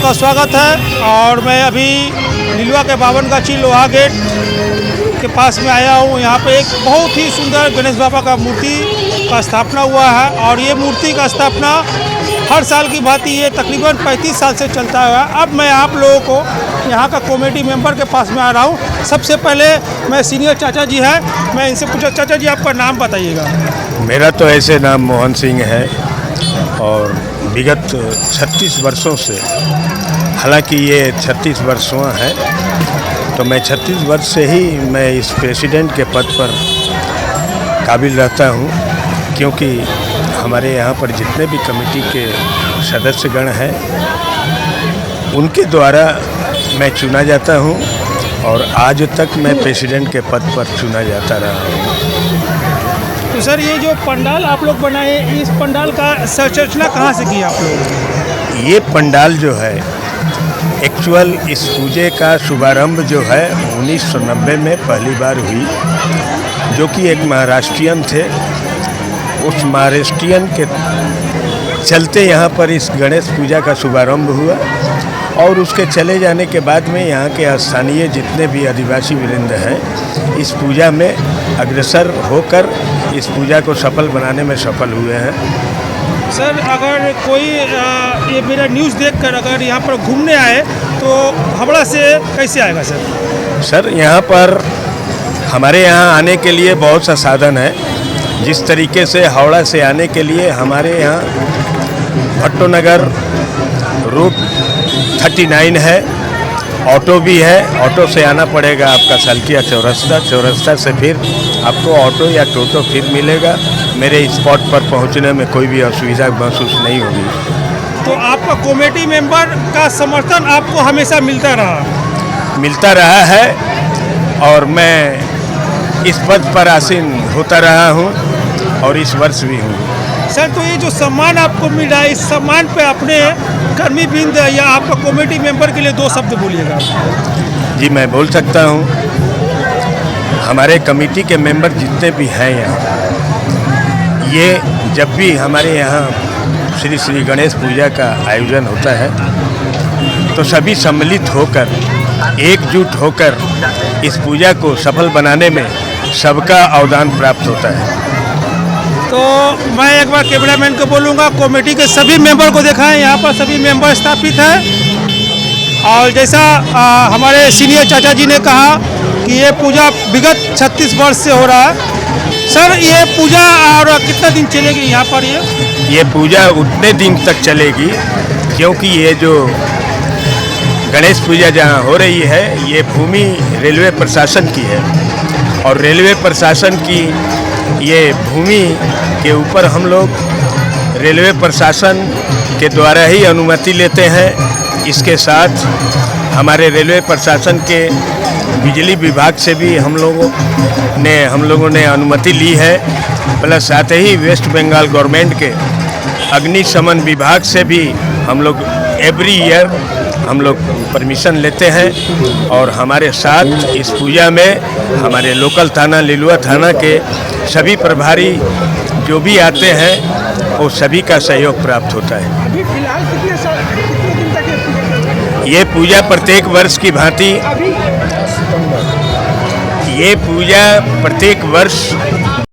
का स्वागत है। और मैं अभी लिलुआ के 52 गाछी लोहा गेट के पास में आया हूँ। यहाँ पे एक बहुत ही सुंदर गणेश बाबा का मूर्ति का स्थापना हुआ है और ये मूर्ति का स्थापना हर साल की भांति ये तकरीबन 35 साल से चलता है। अब मैं आप लोगों को यहाँ का कमेटी मेंबर के पास में आ रहा हूँ। सबसे पहले मैं सीनियर चाचा जी हैं, मैं इनसे पूछा, चाचा जी आपका नाम बताइएगा। मेरा तो ऐसे नाम मोहन सिंह है और विगत 36 वर्षों से, हालांकि ये 36 वर्षों है, तो मैं 36 वर्ष से ही मैं इस प्रेसिडेंट के पद पर काबिल रहता हूँ, क्योंकि हमारे यहाँ पर जितने भी कमेटी के सदस्यगण हैं उनके द्वारा मैं चुना जाता हूँ और आज तक मैं प्रेसिडेंट के पद पर चुना जाता रहा हूँ। तो सर, ये जो पंडाल आप लोग बनाए, इस पंडाल का संरचना कहाँ से की आप लोग? ये पंडाल जो है एक्चुअल इस पूजे का शुभारंभ जो है 1990 में पहली बार हुई, जो कि एक महाराष्ट्रियन थे। उस महाराष्ट्रियन के चलते यहाँ पर इस गणेश पूजा का शुभारंभ हुआ और उसके चले जाने के बाद में यहाँ के स्थानीय जितने भी आदिवासी वृंद हैं इस पूजा में अग्रसर होकर इस पूजा को सफल बनाने में सफल हुए हैं। सर, अगर कोई ये मेरा न्यूज़ देखकर अगर यहाँ पर घूमने आए तो हावड़ा से कैसे आएगा सर? सर, यहाँ पर हमारे यहाँ आने के लिए बहुत सा साधन है। जिस तरीके से हावड़ा से आने के लिए हमारे यहाँ भट्टो नगर रूट 39 है, ऑटो भी है। ऑटो से आना पड़ेगा आपका सलकिया चौरस्ता, चौरस्ता से फिर आपको ऑटो या टोटो फिर मिलेगा। मेरे स्पॉट पर पहुंचने में कोई भी असुविधा महसूस नहीं होगी। तो आपका कमेटी मेंबर का समर्थन आपको हमेशा मिलता रहा है और मैं इस पद पर आसीन होता रहा हूं और इस वर्ष भी हूं। सर, तो ये जो सम्मान आपको मिल रहा है, इस सम्मान पे अपने कर्मीवृंद या आपका कमेटी मेंबर के लिए 2 शब्द बोलिएगा। जी, मैं बोल सकता हूं, हमारे कमेटी के मेंबर जितने भी हैं यहाँ, ये जब भी हमारे यहाँ श्री गणेश पूजा का आयोजन होता है तो सभी सम्मिलित होकर, एकजुट होकर इस पूजा को सफल बनाने में सबका अवदान प्राप्त होता है। तो मैं एक बार कैमरामैन को बोलूँगा, कमेटी के सभी मेंबर को दिखाएं। यहाँ पर सभी मेंबर स्थापित हैं और जैसा हमारे सीनियर चाचा जी ने कहा कि ये पूजा विगत 36 वर्ष से हो रहा है। सर, ये पूजा और कितना दिन चलेगी यहाँ पर? ये पूजा उतने दिन तक चलेगी क्योंकि ये जो गणेश पूजा जहाँ हो रही है ये भूमि रेलवे प्रशासन की है और रेलवे प्रशासन की ये भूमि के ऊपर हम लोग रेलवे प्रशासन के द्वारा ही अनुमति लेते हैं। इसके साथ हमारे रेलवे प्रशासन के बिजली विभाग से भी हम लोगों ने अनुमति ली है, प्लस साथ ही वेस्ट बंगाल गवर्नमेंट के अग्निशमन विभाग से भी हम लोग एवरी ईयर हम लोग परमिशन लेते हैं। और हमारे साथ इस पूजा में हमारे लोकल थाना लिलुआ थाना के सभी प्रभारी जो भी आते हैं वो सभी का सहयोग प्राप्त होता है। अभी फिलहाल कितने दिन तक ये पूजा प्रत्येक वर्ष की भांति, ये पूजा प्रत्येक वर्ष